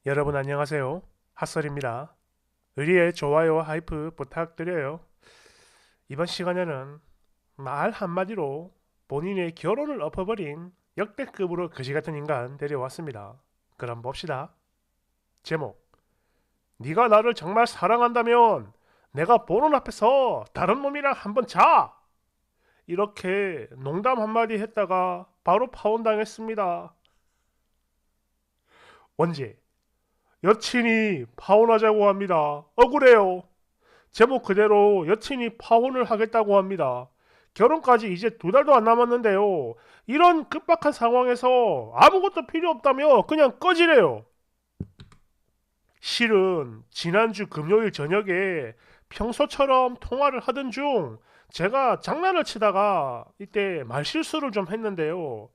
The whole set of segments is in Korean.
여러분 안녕하세요. 핫설입니다. 의리의 좋아요 하이프 부탁드려요. 이번 시간에는 말 한마디로 본인의 결혼을 엎어버린 역대급으로 거지같은 인간 데려왔습니다. 그럼 봅시다. 제목: 네가 나를 정말 사랑한다면 내가 보는 앞에서 다른 놈이랑 한번 자! 이렇게 농담 한마디 했다가 바로 파혼당했습니다. 원제: 여친이 파혼하자고 합니다. 억울해요. 제목 그대로 여친이 파혼을 하겠다고 합니다. 결혼까지 이제 2달도 안 남았는데요. 이런 급박한 상황에서 아무것도 필요 없다며 그냥 꺼지래요. 실은 지난주 금요일 저녁에 평소처럼 통화를 하던 중 제가 장난을 치다가 이때 말실수를 좀 했는데요.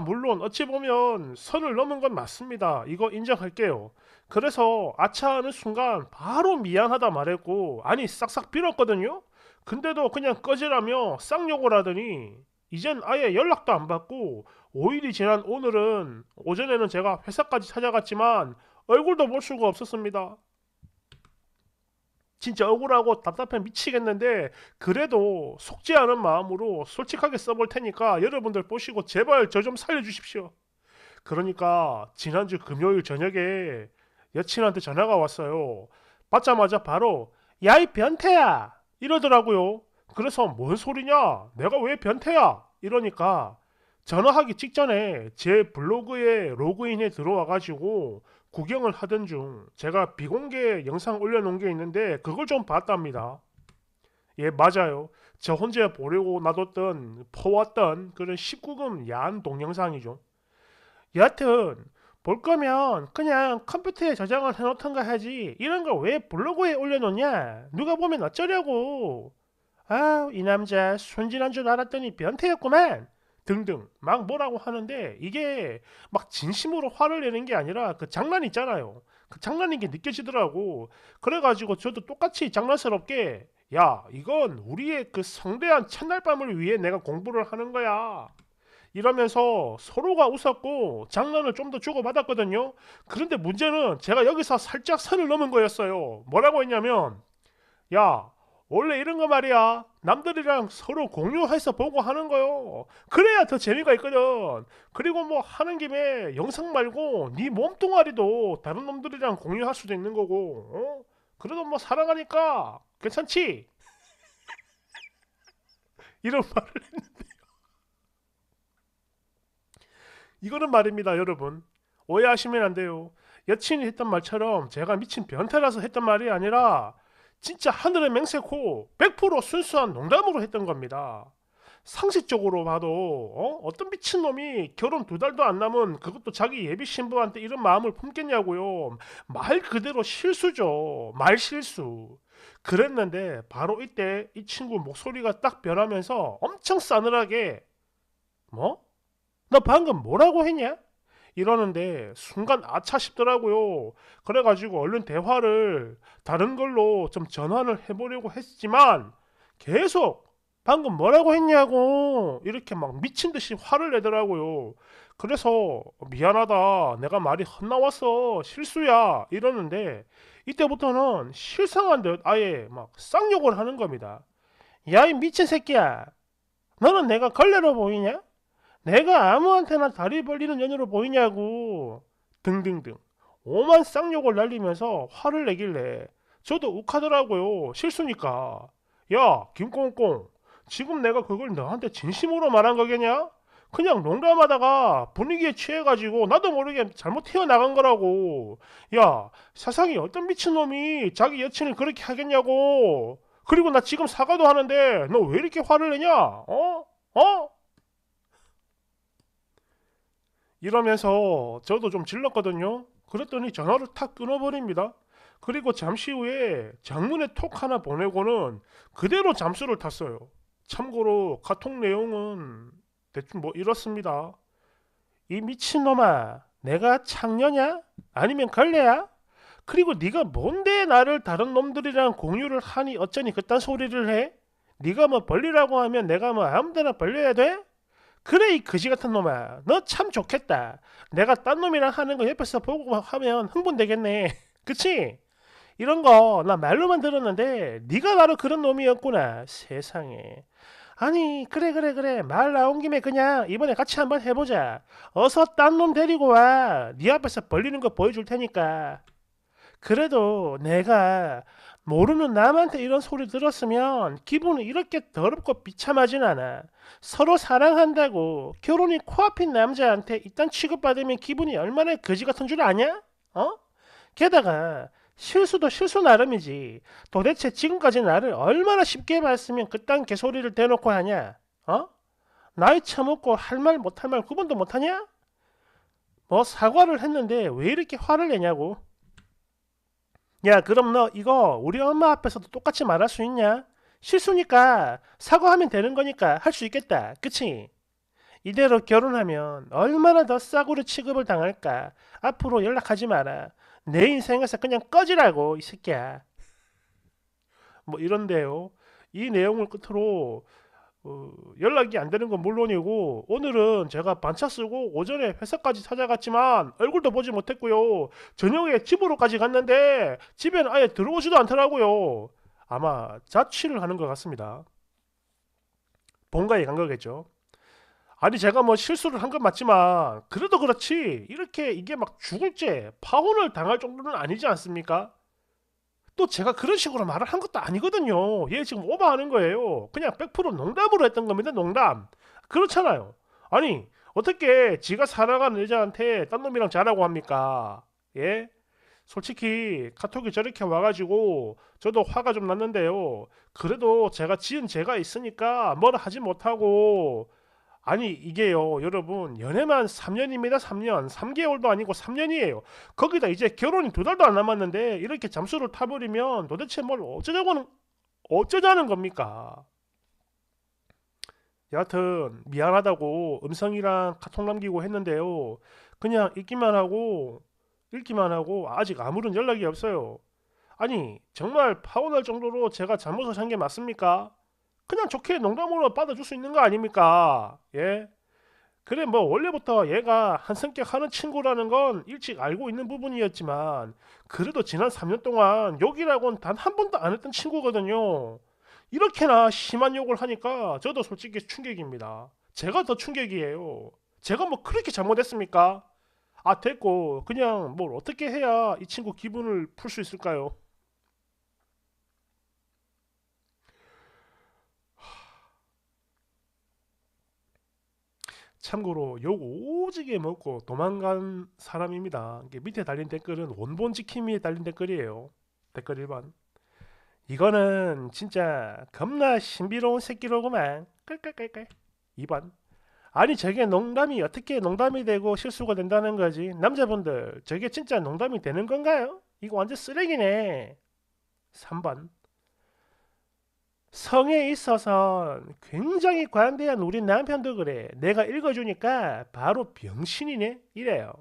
물론 어찌 보면 선을 넘은 건 맞습니다. 이거 인정할게요. 그래서 아차 하는 순간 바로 미안하다 말했고, 아니 싹싹 빌었거든요. 근데도 그냥 꺼지라며 쌍욕을 하더니 이젠 아예 연락도 안 받고, 5일이 지난 오늘은 오전에는 제가 회사까지 찾아갔지만 얼굴도 볼 수가 없었습니다. 진짜 억울하고 답답해 미치겠는데, 그래도 속지 않은 마음으로 솔직하게 써볼 테니까 여러분들 보시고 제발 저 좀 살려주십시오. 그러니까 지난주 금요일 저녁에 여친한테 전화가 왔어요. 받자마자 바로 야 이 변태야 이러더라고요. 그래서 뭔 소리냐? 내가 왜 변태야? 이러니까 전화하기 직전에 제 블로그에 로그인해 들어와가지고 구경을 하던 중 제가 비공개 영상 올려놓은 게 있는데 그걸 좀 봤답니다. 예, 맞아요. 저 혼자 보려고 놔뒀던 퍼왔던 그런 19금 야한 동영상이죠. 여하튼 볼 거면 그냥 컴퓨터에 저장을 해놓던가 하지, 이런 거 왜 블로그에 올려놓냐? 누가 보면 어쩌려고? 이 남자 순진한 줄 알았더니 변태였구만, 등등 막 뭐라고 하는데, 이게 막 진심으로 화를 내는 게 아니라 그 장난 있잖아요. 그 장난인 게 느껴지더라고. 그래가지고 저도 똑같이 장난스럽게, 야 이건 우리의 그 성대한 첫날밤을 위해 내가 공부를 하는 거야, 이러면서 서로가 웃었고 장난을 좀 더 주고받았거든요. 그런데 문제는 제가 여기서 살짝 선을 넘은 거였어요. 뭐라고 했냐면, 야 원래 이런 거 말이야, 남들이랑 서로 공유해서 보고 하는 거요. 그래야 더 재미가 있거든. 그리고 뭐 하는 김에 영상 말고 네 몸뚱아리도 다른 놈들이랑 공유할 수도 있는 거고, 그래도 뭐 사랑하니까 괜찮지? 이런 말을. 이거는 말입니다, 여러분. 오해하시면 안 돼요. 여친이 했던 말처럼 제가 미친 변태라서 했던 말이 아니라 진짜 하늘의 맹세코 100% 순수한 농담으로 했던 겁니다. 상식적으로 봐도 어떤 미친놈이 결혼 2달도 안 남은 그것도 자기 예비 신부한테 이런 마음을 품겠냐고요. 말 그대로 실수죠. 말 실수. 그랬는데 바로 이때 이 친구 목소리가 딱 변하면서 엄청 싸늘하게, 뭐? 너 방금 뭐라고 했냐? 이러는데 순간 아차 싶더라고요. 그래가지고 얼른 대화를 다른 걸로 좀 전환을 해보려고 했지만 계속 방금 뭐라고 했냐고 이렇게 막 미친 듯이 화를 내더라고요. 그래서 미안하다, 내가 말이 헛나왔어, 실수야 이러는데, 이때부터는 실상한 듯 아예 막 쌍욕을 하는 겁니다. 야 이 미친 새끼야, 너는 내가 걸레로 보이냐? 내가 아무한테나 다리 벌리는 년으로 보이냐고, 등등등 오만 쌍욕을 날리면서 화를 내길래 저도 욱하더라고요. 실수니까. 야 김꽁꽁, 지금 내가 그걸 너한테 진심으로 말한 거겠냐? 그냥 농담하다가 분위기에 취해가지고 나도 모르게 잘못 튀어나간 거라고. 야, 세상에 어떤 미친놈이 자기 여친을 그렇게 하겠냐고. 그리고 나 지금 사과도 하는데 너 왜 이렇게 화를 내냐? 어? 어? 이러면서 저도 좀 질렀거든요. 그랬더니 전화를 탁 끊어버립니다. 그리고 잠시 후에 장문의 톡 하나 보내고는 그대로 잠수를 탔어요. 참고로 카톡 내용은 대충 뭐 이렇습니다. 이 미친놈아, 내가 창녀냐? 아니면 걸레야? 그리고 네가 뭔데 나를 다른 놈들이랑 공유를 하니 어쩌니 그딴 소리를 해? 네가 뭐 벌리라고 하면 내가 뭐 아무데나 벌려야 돼? 그래 이 거지 같은 놈아. 너 참 좋겠다. 내가 딴 놈이랑 하는 거 옆에서 보고 하면 흥분되겠네. 그치? 이런 거 나 말로만 들었는데 네가 바로 그런 놈이었구나. 세상에. 아니 그래 말 나온 김에 그냥 이번에 같이 한번 해보자. 어서 딴 놈 데리고 와. 네 앞에서 벌리는 거 보여줄 테니까. 그래도 내가 모르는 남한테 이런 소리 들었으면 기분이 이렇게 더럽고 비참하진 않아. 서로 사랑한다고 결혼이 코앞인 남자한테 이딴 취급받으면 기분이 얼마나 거지 같은 줄 아냐? 어? 게다가 실수도 실수 나름이지. 도대체 지금까지 나를 얼마나 쉽게 봤으면 그딴 개소리를 대놓고 하냐? 어? 나이 처먹고 할 말 못할 말 구분도 못하냐? 뭐 사과를 했는데 왜 이렇게 화를 내냐고. 야, 그럼 너 이거 우리 엄마 앞에서도 똑같이 말할 수 있냐? 실수니까 사과하면 되는 거니까 할 수 있겠다. 그치? 이대로 결혼하면 얼마나 더 싸구려 취급을 당할까? 앞으로 연락하지 마라. 내 인생에서 그냥 꺼지라고, 이 새끼야. 뭐 이런데요. 이 내용을 끝으로 연락이 안 되는 건 물론이고 오늘은 제가 반차 쓰고 오전에 회사까지 찾아갔지만 얼굴도 보지 못했고요. 저녁에 집으로까지 갔는데 집에는 아예 들어오지도 않더라고요. 아마 자취를 하는 것 같습니다. 본가에 간 거겠죠. 아니 제가 뭐 실수를 한 건 맞지만 그래도 그렇지 이렇게 이게 막 죽을 죄 파혼을 당할 정도는 아니지 않습니까? 또 제가 그런 식으로 말을 한 것도 아니거든요. 얘 지금 오버하는 거예요. 그냥 100% 농담으로 했던 겁니다. 농담. 그렇잖아요. 아니 어떻게 지가 사랑하는 여자한테 딴 놈이랑 자라고 합니까? 예? 솔직히 카톡이 저렇게 와가지고 저도 화가 좀 났는데요. 그래도 제가 지은 죄가 있으니까 뭐라 하지 못하고 아니 이게요 여러분 연애만 3년입니다. 3년 3개월도 아니고 3년이에요. 거기다 이제 결혼이 2달도 안 남았는데 이렇게 잠수를 타버리면 도대체 뭘 어쩌자는 겁니까? 여하튼 미안하다고 음성이랑 카톡 남기고 했는데요. 그냥 읽기만 하고 아직 아무런 연락이 없어요. 아니 정말 파혼할 정도로 제가 잘못을 한 게 맞습니까? 그냥 좋게 농담으로 받아줄 수 있는 거 아닙니까? 예? 그래 뭐 원래부터 얘가 한성격 하는 친구라는 건 일찍 알고 있는 부분이었지만 그래도 지난 3년 동안 욕이라고는 단 한 번도 안 했던 친구거든요. 이렇게나 심한 욕을 하니까 저도 솔직히 충격입니다. 제가 더 충격이에요. 제가 뭐 그렇게 잘못했습니까? 아 됐고 그냥 뭘 어떻게 해야 이 친구 기분을 풀 수 있을까요? 참고로 욕 오지게 먹고 도망간 사람입니다. 이게 밑에 달린 댓글은 원본 지킴이에 달린 댓글이에요. 댓글 1번. 이거는 진짜 겁나 신비로운 새끼로구만. 끌끌끌끌. 2번. 아니 저게 농담이 어떻게 농담이 되고 실수가 된다는 거지? 남자분들 저게 진짜 농담이 되는 건가요? 이거 완전 쓰레기네. 3번. 성에 있어서 굉장히 관대한 우리 남편도 그래. 내가 읽어주니까 바로 병신이네. 이래요.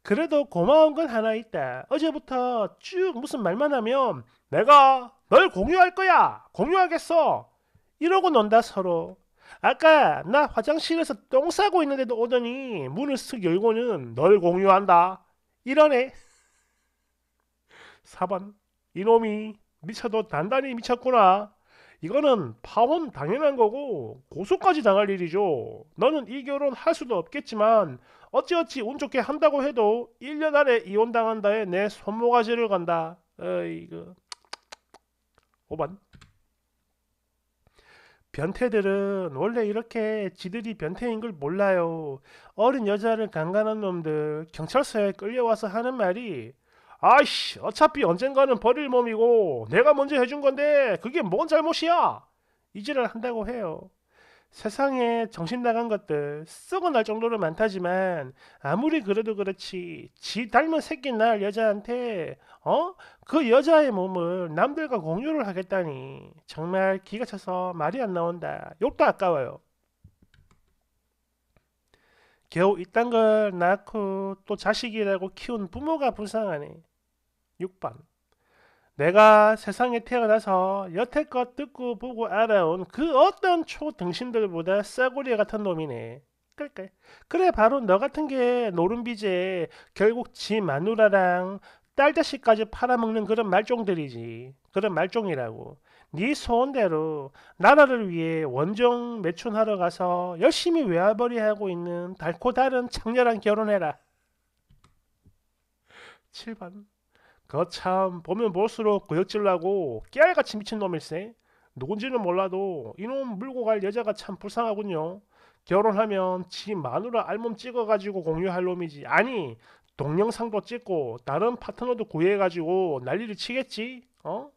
그래도 고마운 건 하나 있다. 어제부터 쭉 무슨 말만 하면 내가 널 공유할 거야. 공유하겠어. 이러고 논다 서로. 아까 나 화장실에서 똥 싸고 있는데도 오더니 문을 쓱 열고는 널 공유한다. 이러네. 4번. 이놈이 미쳐도 단단히 미쳤구나. 이거는 파혼 당연한 거고 고소까지 당할 일이죠. 너는 이 결혼 할 수도 없겠지만 어찌어찌 운 좋게 한다고 해도 1년 안에 이혼당한다에 내 손모가지를 건다. 어이구. 5번. 변태들은 원래 이렇게 지들이 변태인 걸 몰라요. 어린 여자를 강간한 놈들 경찰서에 끌려와서 하는 말이 아이씨 어차피 언젠가는 버릴 몸이고 내가 먼저 해준 건데 그게 뭔 잘못이야 이지랄 한다고 해요. 세상에 정신 나간 것들 썩어 날 정도로 많다지만 아무리 그래도 그렇지 지 닮은 새끼 날 여자한테 그 여자의 몸을 남들과 공유를 하겠다니 정말 기가 차서 말이 안 나온다. 욕도 아까워요. 겨우 이딴 걸 낳고 또 자식이라고 키운 부모가 불쌍하네. 6번. 내가 세상에 태어나서 여태껏 듣고 보고 알아온 그 어떤 초등신들보다 싸구려 같은 놈이네. 그러니까 그래 바로 너 같은 게 노름비제 결국 지 마누라랑 딸 자식까지 팔아먹는 그런 말종들이지. 그런 말종이라고. 네 소원대로 나라를 위해 원정 매춘하러 가서 열심히 외화벌이 하고 있는 달코 다른 창렬한 결혼해라. 7번. 그거 참 보면 볼수록 구역질나고 깨알같이 미친놈일세. 누군지는 몰라도 이놈 물고 갈 여자가 참 불쌍하군요. 결혼하면 지 마누라 알몸 찍어가지고 공유할 놈이지. 아니 동영상도 찍고 다른 파트너도 구해가지고 난리를 치겠지. 어?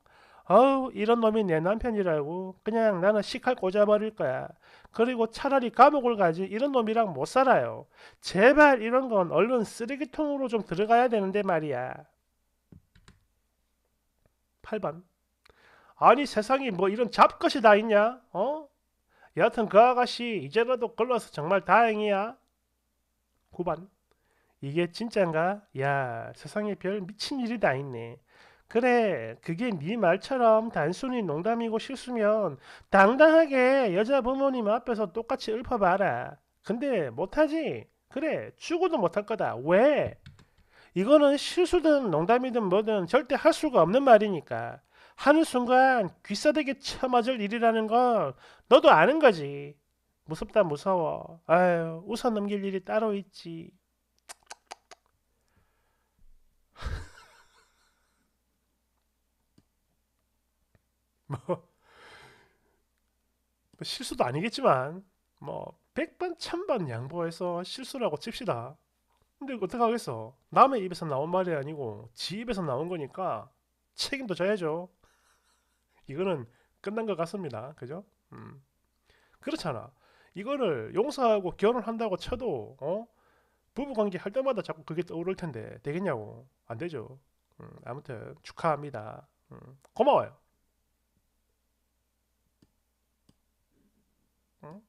아우 이런 놈이 내 남편이라고 그냥 나는 식칼 꽂아버릴 거야. 그리고 차라리 감옥을 가지 이런 놈이랑 못 살아요. 제발 이런 건 얼른 쓰레기통으로 좀 들어가야 되는데 말이야. 8번. 아니 세상에 뭐 이런 잡것이 다 있냐? 어? 여하튼 그 아가씨 이제라도 걸러서 정말 다행이야. 9번. 이게 진짠가? 야 세상에 별 미친 일이 다 있네. 그래 그게 네 말처럼 단순히 농담이고 실수면 당당하게 여자 부모님 앞에서 똑같이 읊어봐라. 근데 못하지? 그래 죽어도 못할 거다. 왜? 이거는 실수든 농담이든 뭐든 절대 할 수가 없는 말이니까. 하는 순간 귀싸대기 쳐맞을 일이라는 걸 너도 아는 거지. 무섭다 무서워. 아유 웃어 넘길 일이 따로 있지. 뭐 실수도 아니겠지만 뭐 100번 1000번 양보해서 실수라고 칩시다. 근데 어떡하겠어. 남의 입에서 나온 말이 아니고 지 입에서 나온 거니까 책임도 져야죠. 이거는 끝난 것 같습니다. 그죠? 그렇잖아. 이거를 용서하고 결혼한다고 쳐도 부부관계 할 때마다 자꾸 그게 떠오를 텐데 되겠냐고. 안 되죠. 아무튼 축하합니다. 고마워요. 응?